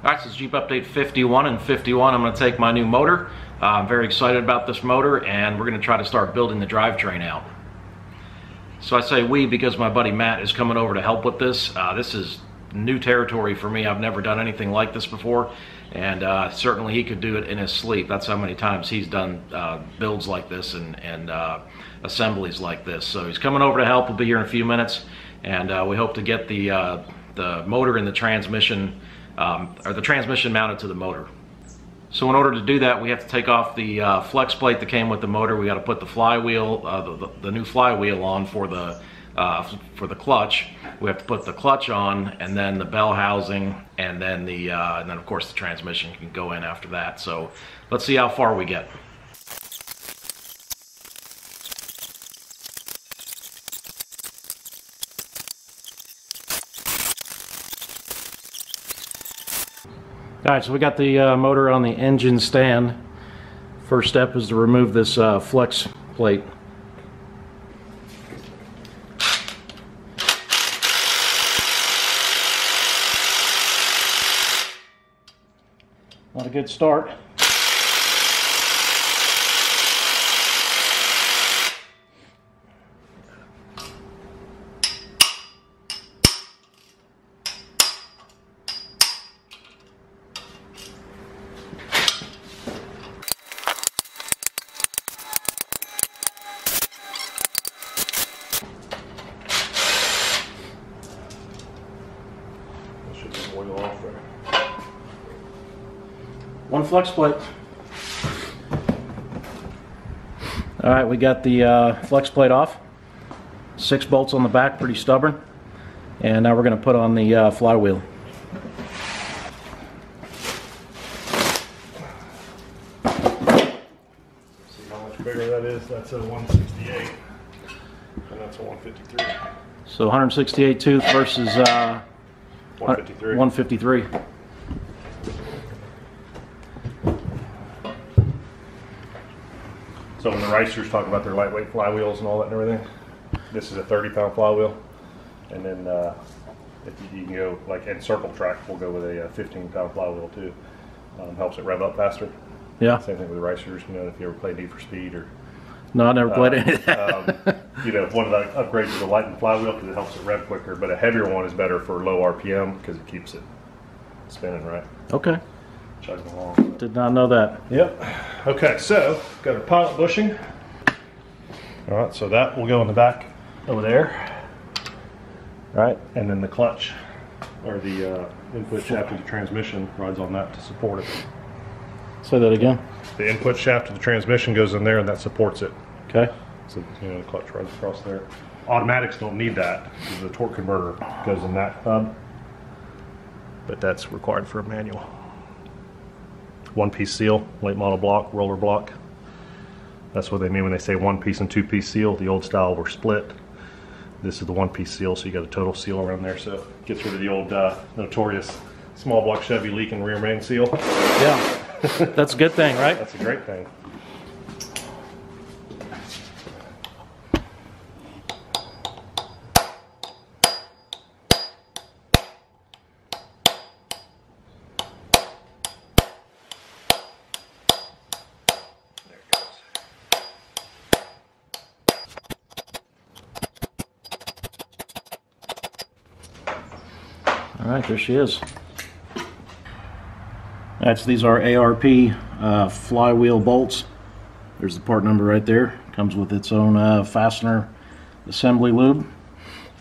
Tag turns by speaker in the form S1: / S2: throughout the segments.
S1: Alright, this is Jeep Update 51, and 51 I'm going to take my new motor. I'm very excited about this motor, and we're going to try to start building the drivetrain out. So I say we because my buddy Matt is coming over to help with this. This is new territory for me. I've never done anything like this before, and certainly he could do it in his sleep. That's how many times he's done builds like this and assemblies like this. So he's coming over to help. We'll be here in a few minutes, and we hope to get the motor and the transmission or the transmission mounted to the motor. So in order to do that, we have to take off the flex plate that came with the motor. We got to put the flywheel, the new flywheel on for the clutch. We have to put the clutch on, and then the bell housing, and then of course the transmission can go in after that. So let's see how far we get. Alright, so we got the motor on the engine stand. First step is to remove this flex plate. Not a good start. Oil off there. One flex plate. Alright, we got the flex plate off. 6 bolts on the back, pretty stubborn. And now we're going to put on the flywheel.
S2: See how much bigger that is? That's a 168 and that's a 153.
S1: So 168 tooth versus
S2: 153.
S1: 153.
S2: So when the racers talk about their lightweight flywheels and all that and everything, this is a 30-pound flywheel, and then if you can go like in circle track, we'll go with a 15-pound flywheel too. Helps it rev up faster.
S1: Yeah.
S2: Same thing with the racers. You know, if you ever played Need for Speed or.
S1: No, I never played any of that.
S2: You know, one of the upgrades is a lightened flywheel because it helps it rev quicker, but a heavier one is better for low RPM because it keeps it spinning right.
S1: Okay.
S2: Chugging along.
S1: Did not know that.
S2: Yep. Okay, so got our pilot bushing. All right, so that will go in the back over there. All right, and then the clutch or the input shaft of the transmission rides on that to support it.
S1: Say that again.
S2: The input shaft of the transmission goes in there and that supports it.
S1: Okay.
S2: So, you know, the clutch rides across there. Automatics don't need that because the torque converter goes in that hub, but that's required for a manual. One-piece seal, late model block, roller block. That's what they mean when they say one-piece and two-piece seal. The old style were split. This is the one-piece seal, so you got a total seal around there, so it gets rid of the old notorious small block Chevy leaking rear main seal.
S1: Yeah. That's a good thing, right?
S2: That's a great thing. There it goes.
S1: All right, there she is. These are ARP flywheel bolts. There's the part number right there. Comes with its own fastener assembly lube.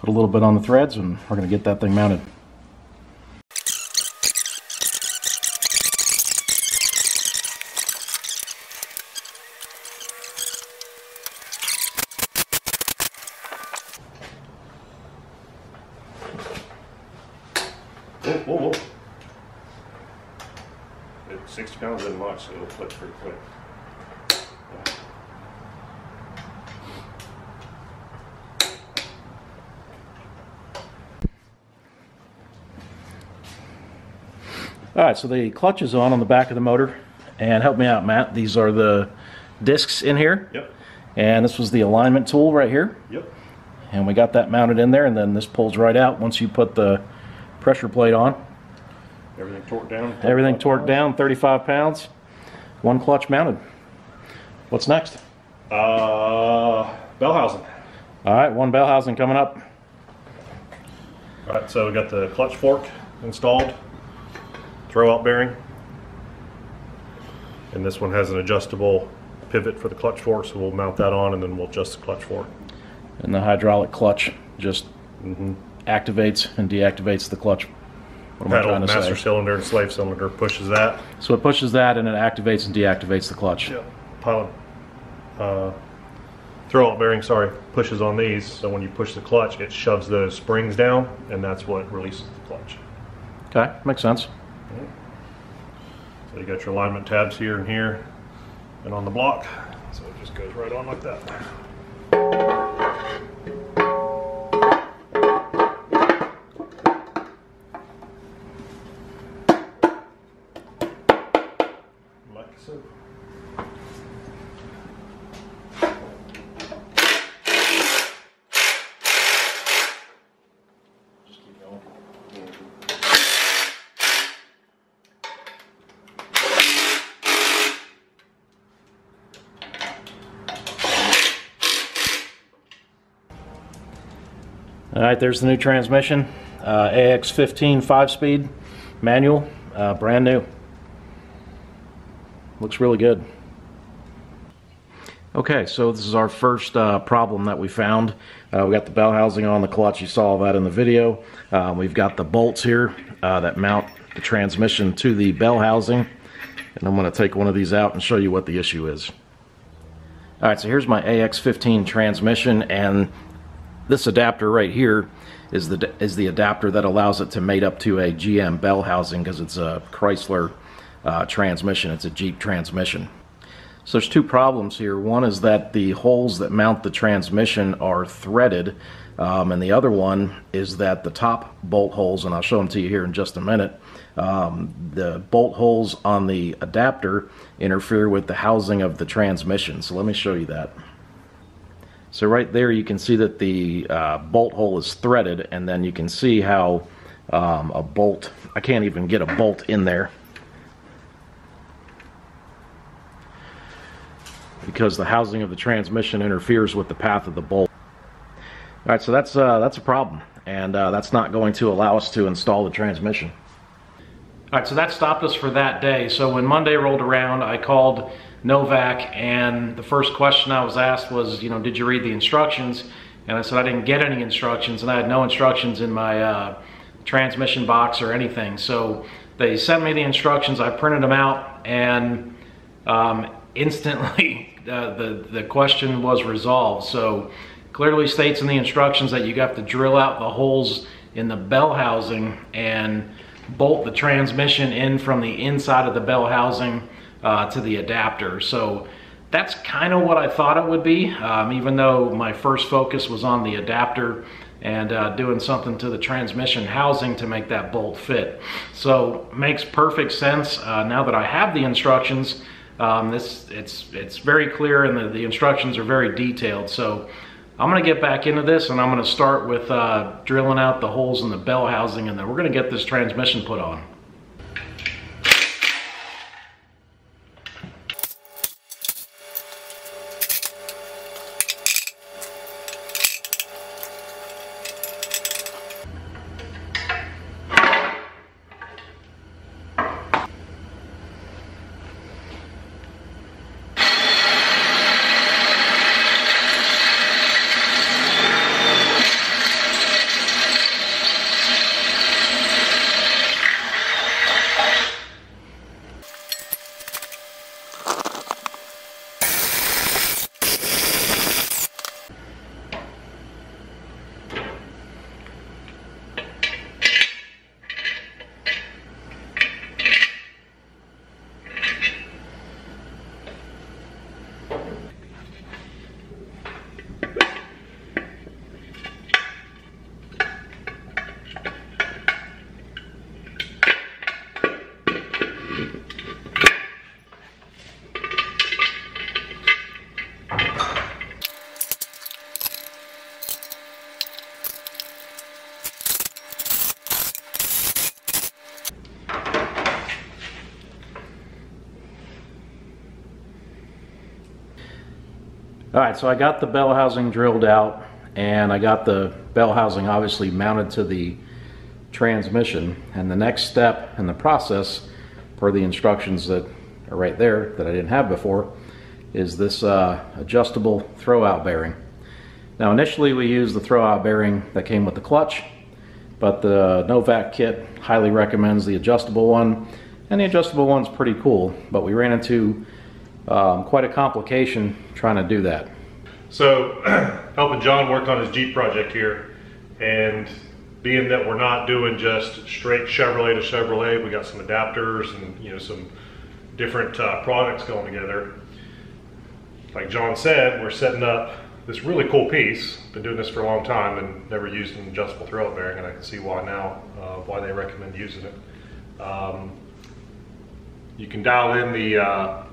S1: Put a little bit on the threads and we're going to get that thing mounted.
S2: Whoa, whoa, whoa. 60 pounds isn't much, so it'll flip pretty quick.
S1: Alright, so the clutch is on the back of the motor. And help me out, Matt. These are the discs in here.
S2: Yep.
S1: And this was the alignment tool right here.
S2: Yep.
S1: And we got that mounted in there, and then this pulls right out once you put the pressure plate on.
S2: Everything torqued down?
S1: Everything torqued down, 35 pounds. One clutch mounted. What's next?
S2: Bell housing.
S1: All right, one bell housing coming up.
S2: All right, so we got the clutch fork installed, throwout bearing, and this one has an adjustable pivot for the clutch fork, so we'll mount that on and then we'll adjust the clutch fork.
S1: And the hydraulic clutch just activates and deactivates the clutch. What am I trying to
S2: master
S1: say?
S2: cylinder and slave cylinder pushes that.
S1: So it pushes that and it activates and deactivates the clutch.
S2: Yeah. Pilot throwout bearing, sorry, pushes on these, so when you push the clutch, it shoves those springs down, and that's what releases the clutch.
S1: Okay, makes sense.
S2: So you got your alignment tabs here and here, and on the block, so it just goes right on like that. Like so.
S1: All right, there's the new transmission, AX15 5-speed manual, brand new. Looks really good. Okay, so this is our first problem that we found. We got the bell housing on the clutch. You saw that in the video. We've got the bolts here that mount the transmission to the bell housing. And I'm going to take one of these out and show you what the issue is. All right, so here's my AX15 transmission, and this adapter right here is the adapter that allows it to mate up to a GM bell housing, because it's a Chrysler transmission. It's a Jeep transmission. So there's two problems here. One is that the holes that mount the transmission are threaded, and the other one is that the top bolt holes, and I'll show them to you here in just a minute, the bolt holes on the adapter interfere with the housing of the transmission. So let me show you that. So right there you can see that the bolt hole is threaded, and then you can see how a bolt, I can't even get a bolt in there because the housing of the transmission interferes with the path of the bolt. All right, so that's a problem, and that's not going to allow us to install the transmission. All right, so that stopped us for that day. So when Monday rolled around, I called Novak, and the first question I was asked was, you know, did you read the instructions? And I said I didn't get any instructions, and I had no instructions in my transmission box or anything. So they sent me the instructions, I printed them out, and instantly the question was resolved. So clearly states in the instructions that you have to drill out the holes in the bell housing and bolt the transmission in from the inside of the bell housing to the adapter. So that's kind of what I thought it would be, even though my first focus was on the adapter and doing something to the transmission housing to make that bolt fit. So makes perfect sense. Now that I have the instructions, it's very clear, and the instructions are very detailed. So I'm going to get back into this, and I'm going to start with drilling out the holes in the bell housing, and then we're going to get this transmission put on. All right, so I got the bell housing drilled out, and I got the bell housing obviously mounted to the transmission. And the next step in the process, per the instructions that are right there that I didn't have before, is this adjustable throwout bearing. Now initially we used the throwout bearing that came with the clutch, but the Novak kit highly recommends the adjustable one, and the adjustable one's pretty cool, but we ran into quite a complication trying to do that.
S2: So helping John work on his Jeep project here, and being that we're not doing just straight Chevrolet to Chevrolet, we got some adapters and some different products going together. Like John said, we're setting up this really cool piece. Been doing this for a long time and never used an adjustable throwout bearing, and I can see why now, why they recommend using it. You can dial in the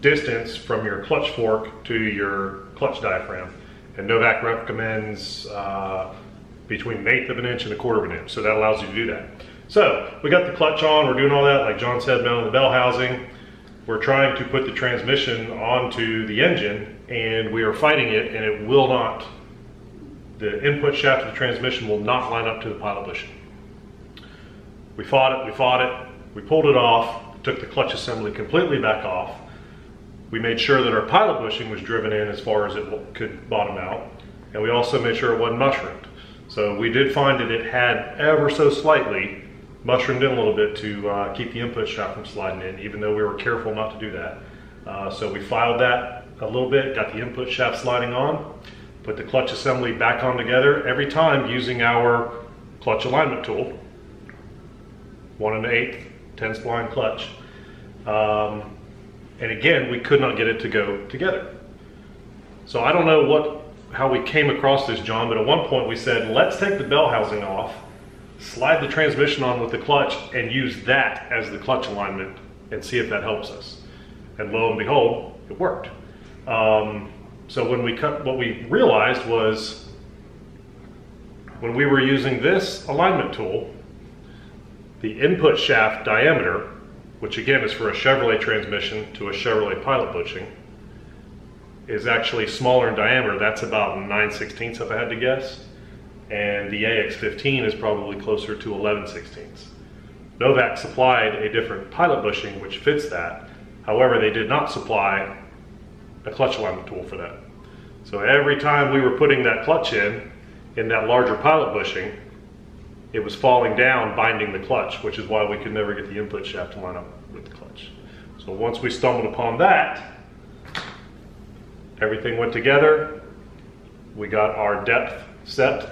S2: distance from your clutch fork to your clutch diaphragm, and Novak recommends between 1/8 of an inch and 1/4 of an inch, so that allows you to do that. So we got the clutch on, we're doing all that, like John said, mounting the bell housing. We're trying to put the transmission onto the engine, and we are fighting it, and it will not, the input shaft of the transmission will not line up to the pilot bushing. We fought it, we pulled it off, took the clutch assembly completely back off. We made sure that our pilot bushing was driven in as far as it could bottom out, and we also made sure it wasn't mushroomed. So we did find that it had ever so slightly mushroomed in a little bit to keep the input shaft from sliding in, even though we were careful not to do that. So we filed that a little bit, got the input shaft sliding on, put the clutch assembly back on together, every time using our clutch alignment tool, 1 1/8, 10 spline clutch. And again, we could not get it to go together. So I don't know how we came across this, John, but at one point we said, let's take the bell housing off, slide the transmission on with the clutch, and use that as the clutch alignment and see if that helps us. And lo and behold, it worked. So what we realized was, when we were using this alignment tool, the input shaft diameter, which again is for a Chevrolet transmission to a Chevrolet pilot bushing, is actually smaller in diameter. That's about 9/16 if I had to guess. And the AX15 is probably closer to 11/16. Novak supplied a different pilot bushing which fits that. However, they did not supply a clutch alignment tool for that. So every time we were putting that clutch in that larger pilot bushing, it was falling down, binding the clutch, which is why we could never get the input shaft to line up with the clutch. So once we stumbled upon that, everything went together. We got our depth set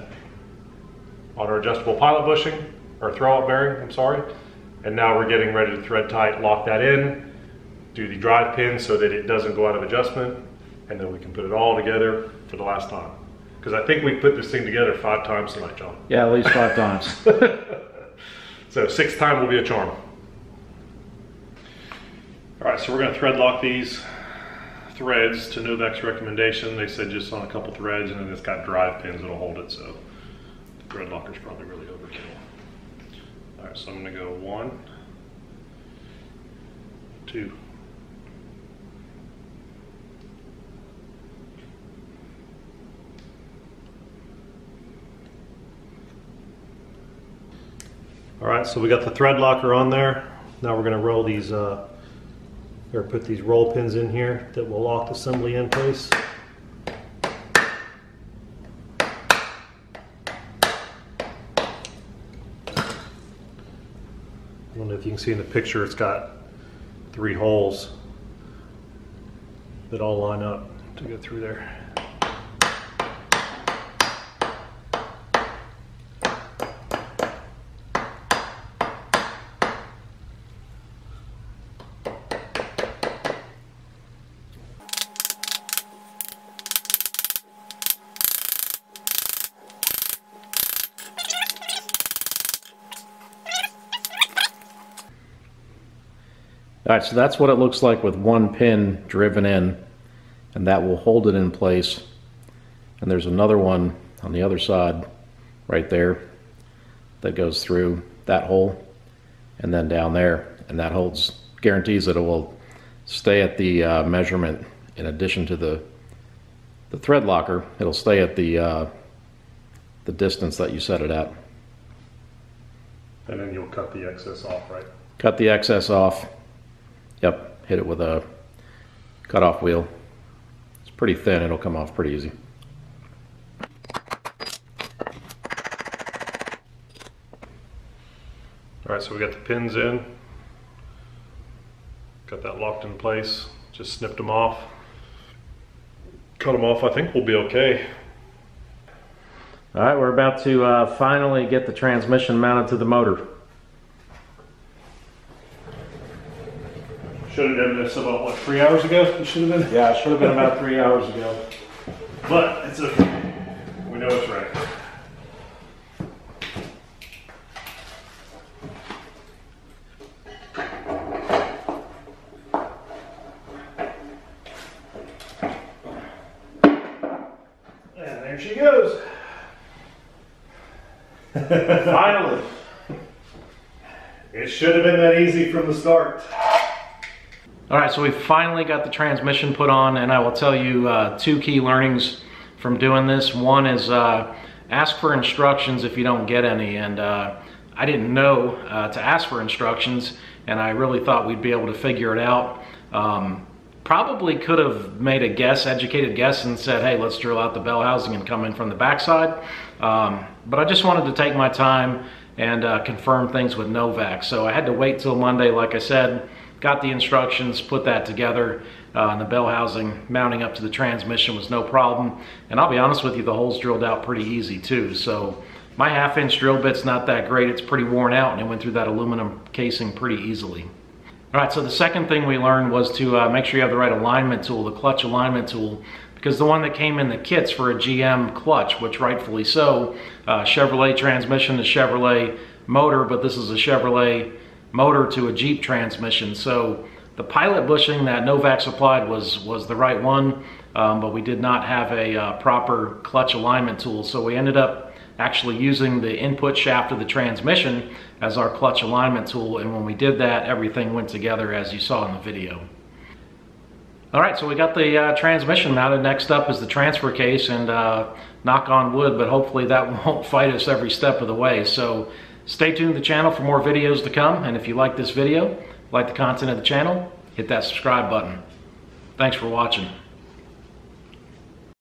S2: on our adjustable pilot bushing, or throwout bearing, I'm sorry. And now we're getting ready to thread tight, lock that in, do the drive pin so that it doesn't go out of adjustment, and then we can put it all together for the last time. Because I think we put this thing together 5 times tonight, John.
S1: Yeah, at least 5 times.
S2: So 6th time will be a charm. All right, so we're going to thread lock these threads to Novak's recommendation. They said just on a couple threads, and then it's got drive pins that'll hold it, so the thread locker's probably really overkill. All right, so I'm going to go 1, 2. All right, so we got the thread locker on there. Now we're going to roll these, or put these roll pins in here that will lock the assembly in place. I don't know if you can see in the picture, it's got 3 holes that all line up to go through there.
S1: All right, so that's what it looks like with 1 pin driven in, and that will hold it in place. And there's another one on the other side right there that goes through that hole and then down there, and that guarantees that it will stay at the measurement in addition to the thread locker, it'll stay at the distance that you set it at.
S2: And then you'll cut the excess off, right?
S1: Cut the excess off. Yep, hit it with a cut-off wheel. It's pretty thin, it'll come off pretty easy.
S2: All right, so we got the pins in. Got that locked in place. Just snipped them off. Cut them off, I think we'll be okay.
S1: All right, we're about to finally get the transmission mounted to the motor.
S2: Should have done this about, what, 3 hours ago? It should have been?
S1: Yeah, it should have been about 3 hours ago.
S2: But it's okay. We know it's right. And there she goes. Finally. It should have been that easy from the start.
S1: All right, so we finally got the transmission put on, and I will tell you two key learnings from doing this. One is ask for instructions if you don't get any, and I didn't know to ask for instructions, and I really thought we'd be able to figure it out. Probably could have made a guess, educated guess, and said, hey, let's drill out the bell housing and come in from the backside. But I just wanted to take my time and confirm things with Novak. So I had to wait till Monday, like I said, got the instructions, put that together, and the bell housing mounting up to the transmission was no problem. And I'll be honest with you, the holes drilled out pretty easy too. So my 1/2-inch drill bit's not that great. It's pretty worn out, and it went through that aluminum casing pretty easily. All right, so the second thing we learned was to make sure you have the right alignment tool, the clutch alignment tool, because the one that came in the kits for a GM clutch, which rightfully so, Chevrolet transmission to Chevrolet motor, but this is a Chevrolet motor to a Jeep transmission. So the pilot bushing that Novak supplied was the right one, but we did not have a proper clutch alignment tool. So we ended up actually using the input shaft of the transmission as our clutch alignment tool, and when we did that, everything went together as you saw in the video. All right, so we got the transmission mounted. Next up is the transfer case, and knock on wood, but hopefully that won't fight us every step of the way. So stay tuned to the channel for more videos to come, and if you like this video, like the content of the channel, hit that subscribe button. Thanks for watching.